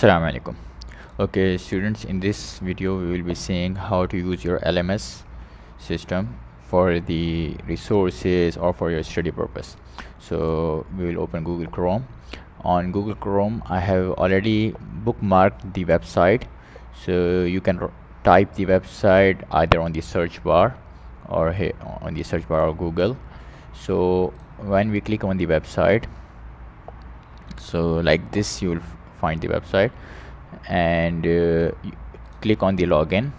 Assalamu alaikum. Okay, students, in this video we will be seeing how to use your LMS system for the resources or for your study purpose. So we will open Google Chrome. On Google Chrome, I have already bookmarked the website, so you can type the website either on the search bar or here on the search bar of Google. So when we click on the website, so like this, you will find the website, and click on the login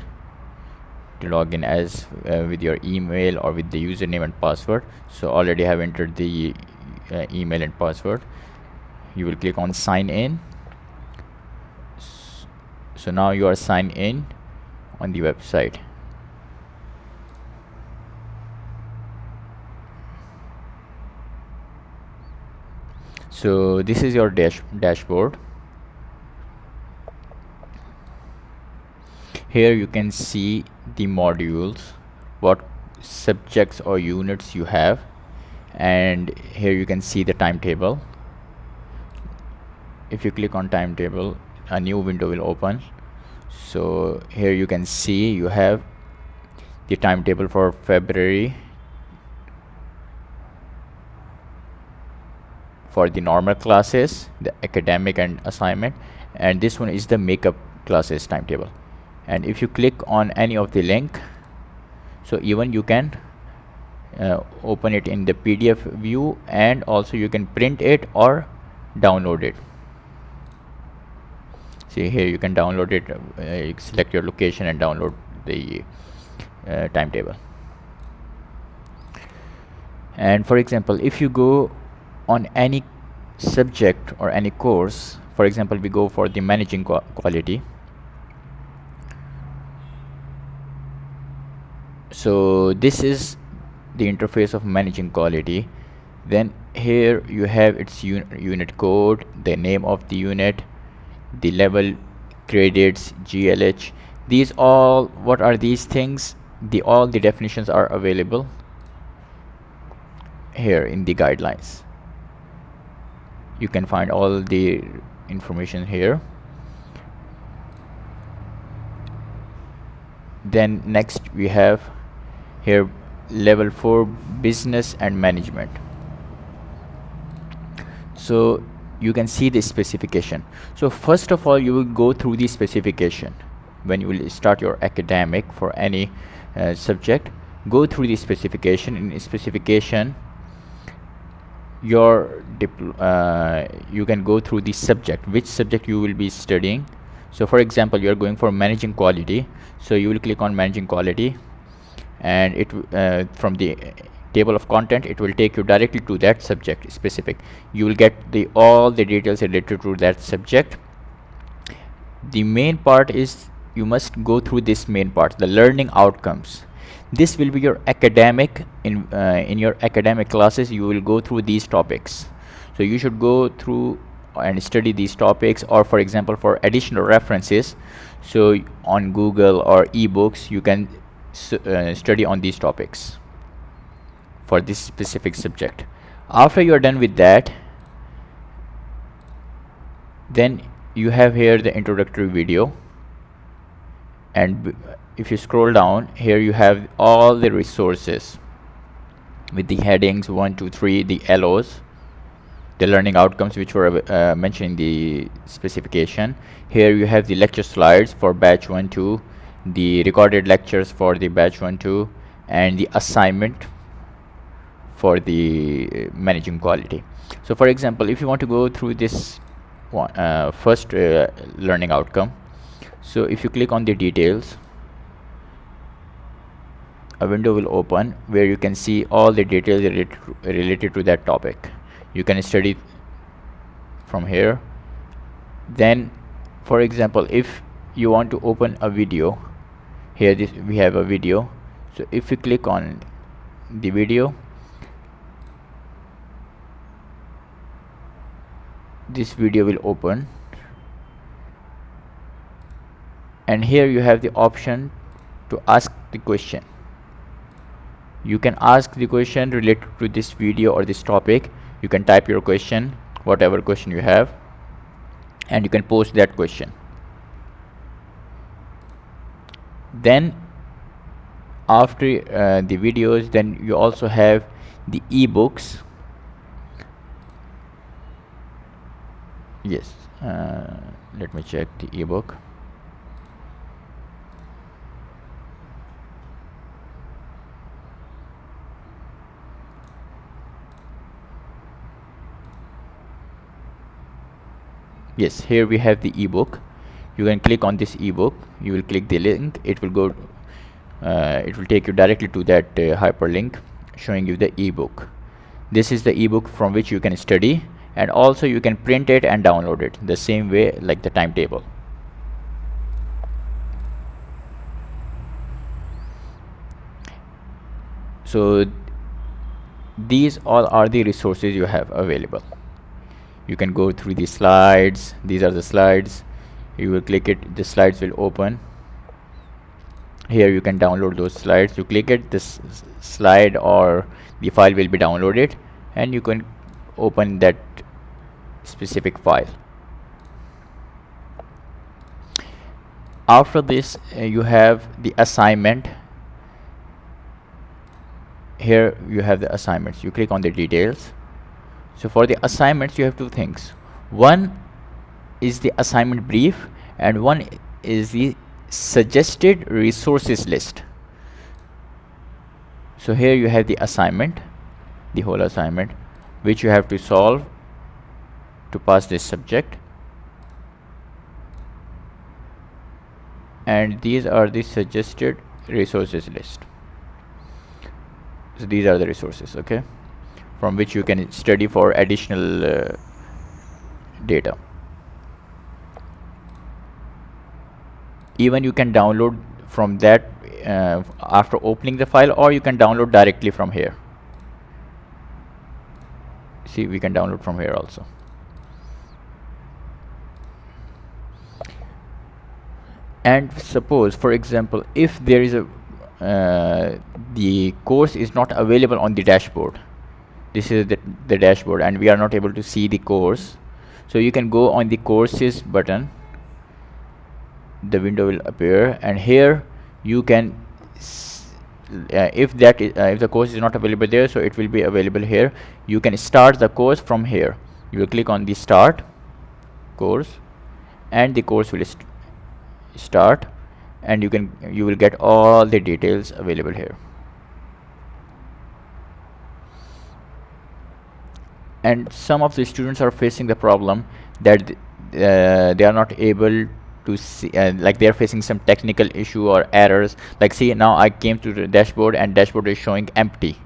to log in as with your email or with the username and password. So already have entered the email and password. You will click on sign in. So now you are signed in on the website. So this is your dashboard. Here you can see the modules, what subjects or units you have, and here you can see the timetable. If you click on timetable, a new window will open. So here you can see you have the timetable for February for the normal classes, the academic and assignment, and this one is the makeup classes timetable. And if you click on any of the link, so even you can open it in the PDF view, and also you can print it or download it. See here, you can download it, you select your location and download the timetable. And for example, if you go on any subject or any course, for example, we go for the managing quality. So this is the interface of managing quality. Then here you have its unit code, the name of the unit, the level, credits, GLH. These all, what are these things? All the definitions are available here in the guidelines. You can find all the information here. Then next we have here level 4 business and management. So you can see the specification. So first of all, you will go through the specification. When you will start your academic for any subject, go through the specification. In specification, you can go through the subject, which subject you will be studying. So for example, you are going for managing quality, so you will click on managing quality, and it from the table of content, it will take you directly to that subject specific. You will get all the details related to that subject. The main part is you must go through this main part, the learning outcomes. This will be your academic. In your academic classes, you will go through these topics, so you should go through and study these topics. Or for example, for additional references, so on Google or ebooks, you can study on these topics for this specific subject. After you are done with that, then you have here the introductory video, and if you scroll down here, you have all the resources with the headings 1, 2, 3, the LOs, the learning outcomes, which were mentioned in the specification. Here you have the lecture slides for batch 1, 2, the recorded lectures for the batch 1, 2, and the assignment for the managing quality. So for example, if you want to go through this one, first learning outcome, so if you click on the details, a window will open where you can see all the details related to that topic. You can study from here. Then for example, if you want to open a video, here we have a video. So if you click on the video, this video will open, and here you have the option to ask the question. You can ask the question related to this video or this topic. You can type your question, whatever question you have. and you can post that question. Then after the videos, then you also have the ebooks. Yes, let me check the ebook. Yes, here we have the ebook. You can click on this ebook, you will click the link, it will go it will take you directly to that hyperlink showing you the ebook. This is the ebook from which you can study, and also you can print it and download it the same way like the timetable. So these all are the resources you have available. You can go through the slides. These are the slides. You will click it, the slides will open. Here you can download those slides. You click it, this slide or the file will be downloaded, and you can open that specific file. After this you have the assignment. Here you have the assignments. You click on the details. So for the assignments you have two things. One is the assignment brief, and one is the suggested resources list. So here you have the assignment, the whole assignment, which you have to solve to pass this subject, and these are the suggested resources list. So these are the resources, okay, from which you can study for additional data. Even you can download from that after opening the file, or you can download directly from here. See, we can download from here also. And suppose, for example, if there is a the course is not available on the dashboard. This is the dashboard, and we are not able to see the course. So you can go on the courses button, the window will appear, and here you can if the course is not available there, so it will be available here. You can start the course from here. You will click on the start course, and the course will start, and you will get all the details available here. And some of the students are facing the problem that they are not able to see, like they are facing some technical issue or errors. Like, see, now I came to the dashboard and dashboard is showing empty.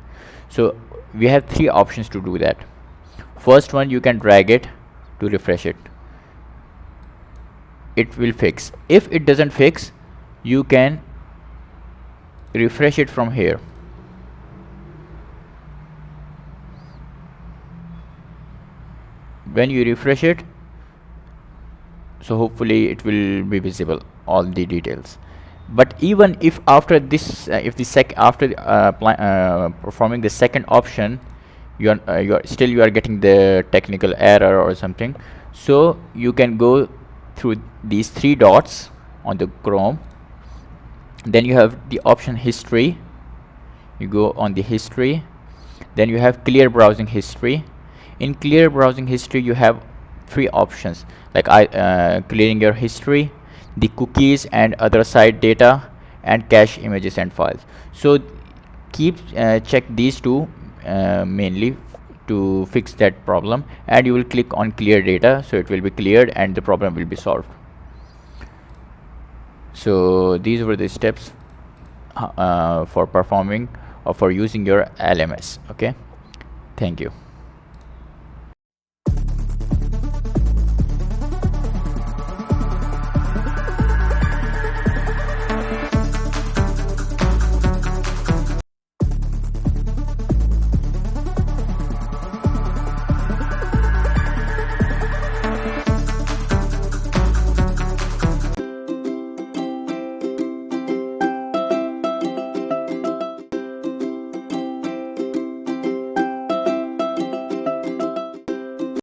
So we have three options to do that. First one, you can drag it to refresh it. It will fix. If it doesn't fix, you can refresh it from here. When you refresh it, so hopefully it will be visible, all the details. But even if after this if the after performing the second option, you are getting the technical error or something, so you can go through these three dots on the Chrome. Then you have the option history. You go on the history, then you have clear browsing history. In clear browsing history you have three options, like clearing your history, the cookies and other site data, and cache images and files. So keep check these two mainly to fix that problem, and you will click on clear data, so it will be cleared and the problem will be solved. So these were the steps for performing or for using your LMS. Okay, thank you.